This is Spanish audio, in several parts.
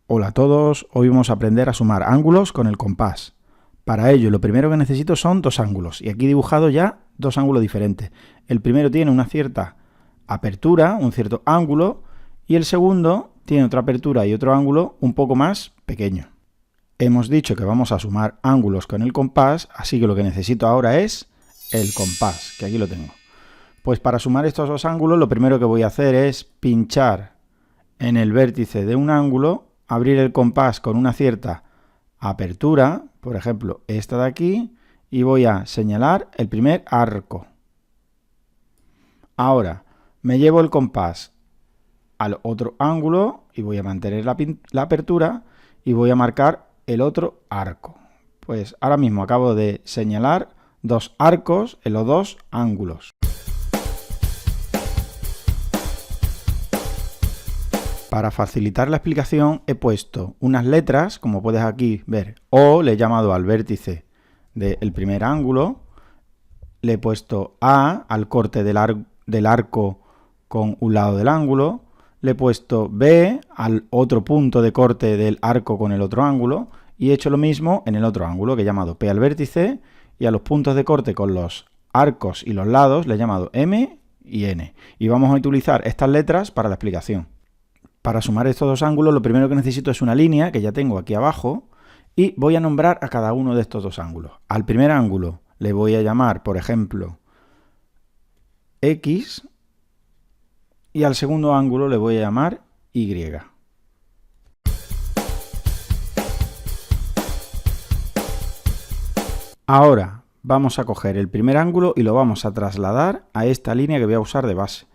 Hola a todos, hoy vamos a aprender a sumar ángulos con el compás. Para ello lo primero que necesito son dos ángulos y aquí he dibujado ya dos ángulos diferentes. El primero tiene una cierta apertura, un cierto ángulo, y el segundo tiene otra apertura y otro ángulo un poco más pequeño. Hemos dicho que vamos a sumar ángulos con el compás, así que lo que necesito ahora es el compás, que aquí lo tengo. Pues para sumar estos dos ángulos lo primero que voy a hacer es pinchar en el vértice de un ángulo, abrir el compás con una cierta apertura, por ejemplo esta de aquí, y voy a señalar el primer arco. Ahora me llevo el compás al otro ángulo y voy a mantener la apertura y voy a marcar el otro arco. Pues ahora mismo acabo de señalar dos arcos en los dos ángulos. Para facilitar la explicación he puesto unas letras, como puedes aquí ver, O, le he llamado al vértice del primer ángulo, le he puesto A al corte del arco con un lado del ángulo, le he puesto B al otro punto de corte del arco con el otro ángulo y he hecho lo mismo en el otro ángulo que he llamado P al vértice y a los puntos de corte con los arcos y los lados le he llamado M y N. Y vamos a utilizar estas letras para la explicación. Para sumar estos dos ángulos lo primero que necesito es una línea que ya tengo aquí abajo y voy a nombrar a cada uno de estos dos ángulos. Al primer ángulo le voy a llamar, por ejemplo, X y al segundo ángulo le voy a llamar Y. Ahora vamos a coger el primer ángulo y lo vamos a trasladar a esta línea que voy a usar de base.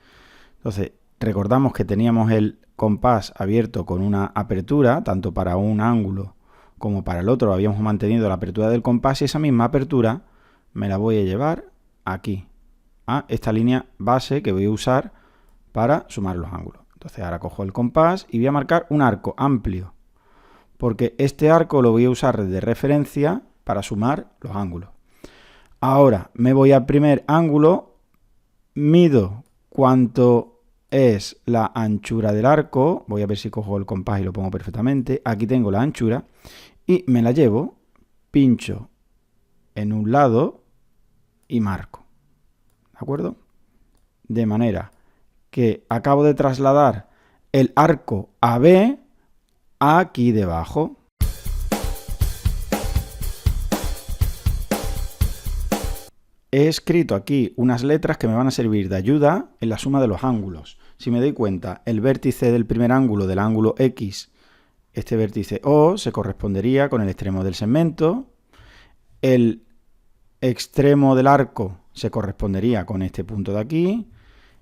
Entonces, recordamos que teníamos el compás abierto con una apertura, tanto para un ángulo como para el otro. Habíamos mantenido la apertura del compás y esa misma apertura me la voy a llevar aquí, a esta línea base que voy a usar para sumar los ángulos. Entonces ahora cojo el compás y voy a marcar un arco amplio, porque este arco lo voy a usar de referencia para sumar los ángulos. Ahora me voy al primer ángulo, mido cuánto es la anchura del arco, voy a ver si cojo el compás y lo pongo perfectamente, aquí tengo la anchura y me la llevo, pincho en un lado y marco, ¿de acuerdo? De manera que acabo de trasladar el arco AB aquí debajo. He escrito aquí unas letras que me van a servir de ayuda en la suma de los ángulos. Si me doy cuenta, el vértice del primer ángulo, del ángulo X, este vértice O, se correspondería con el extremo del segmento. El extremo del arco se correspondería con este punto de aquí.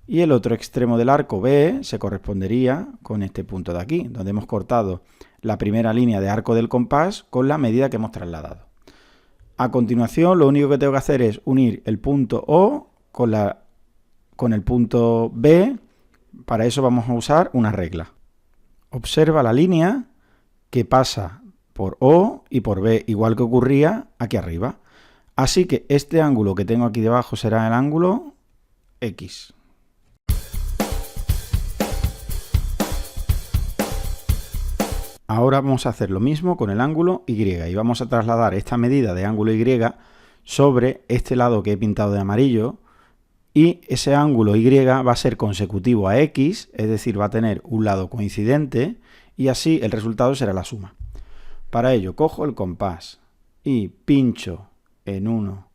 Y el otro extremo del arco B se correspondería con este punto de aquí, donde hemos cortado la primera línea de arco del compás con la medida que hemos trasladado. A continuación, lo único que tengo que hacer es unir el punto O con el punto B. Para eso vamos a usar una regla. Observa la línea que pasa por O y por B, igual que ocurría aquí arriba. Así que este ángulo que tengo aquí debajo será el ángulo X. Ahora vamos a hacer lo mismo con el ángulo Y y vamos a trasladar esta medida de ángulo Y sobre este lado que he pintado de amarillo y ese ángulo Y va a ser consecutivo a X, es decir, va a tener un lado coincidente y así el resultado será la suma. Para ello cojo el compás y pincho en uno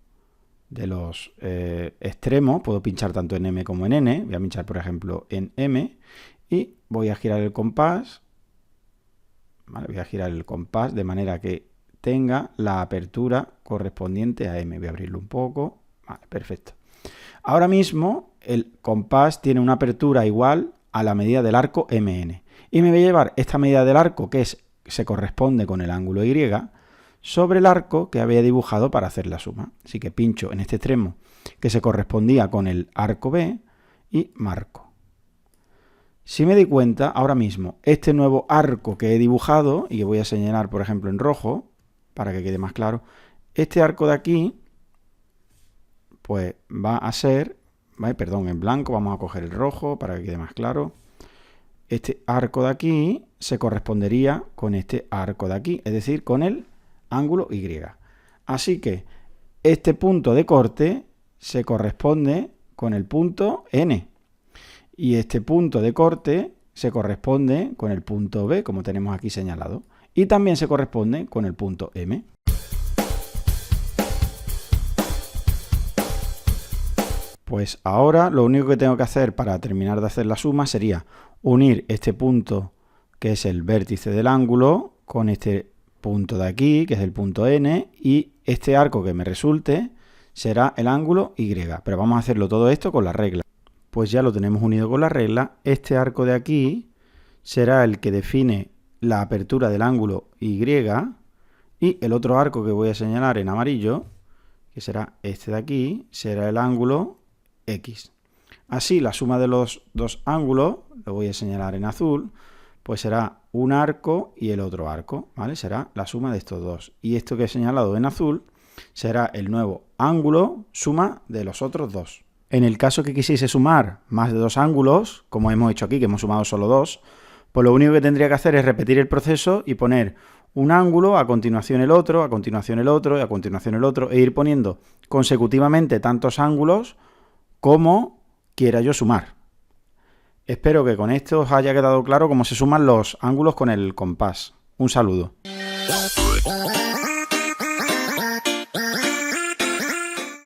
de los extremos, puedo pinchar tanto en M como en N, voy a pinchar por ejemplo en M y voy a girar el compás. Vale, voy a girar el compás de manera que tenga la apertura correspondiente a M. Voy a abrirlo un poco. Vale, perfecto. Ahora mismo el compás tiene una apertura igual a la medida del arco MN. Y me voy a llevar esta medida del arco que se corresponde con el ángulo Y sobre el arco que había dibujado para hacer la suma. Así que pincho en este extremo que se correspondía con el arco B y marco. Si me doy cuenta, ahora mismo, este nuevo arco que he dibujado, y que voy a señalar, por ejemplo, en rojo, para que quede más claro, este arco de aquí, pues va a ser, ¿vale? Perdón, en blanco, vamos a coger el rojo para que quede más claro. Este arco de aquí se correspondería con este arco de aquí, es decir, con el ángulo Y. Así que este punto de corte se corresponde con el punto N. Y este punto de corte se corresponde con el punto B, como tenemos aquí señalado. Y también se corresponde con el punto M. Pues ahora lo único que tengo que hacer para terminar de hacer la suma sería unir este punto, que es el vértice del ángulo, con este punto de aquí, que es el punto N, y este arco que me resulte será el ángulo Y. Pero vamos a hacerlo todo esto con la regla. Pues ya lo tenemos unido con la regla. Este arco de aquí será el que define la apertura del ángulo Y, y el otro arco que voy a señalar en amarillo, que será este de aquí, será el ángulo X. Así, la suma de los dos ángulos, lo voy a señalar en azul, pues será un arco y el otro arco, ¿vale? Será la suma de estos dos. Y esto que he señalado en azul será el nuevo ángulo suma de los otros dos. En el caso que quisiese sumar más de dos ángulos, como hemos hecho aquí, que hemos sumado solo dos, pues lo único que tendría que hacer es repetir el proceso y poner un ángulo, a continuación el otro, a continuación el otro, y a continuación el otro, e ir poniendo consecutivamente tantos ángulos como quiera yo sumar. Espero que con esto os haya quedado claro cómo se suman los ángulos con el compás. Un saludo.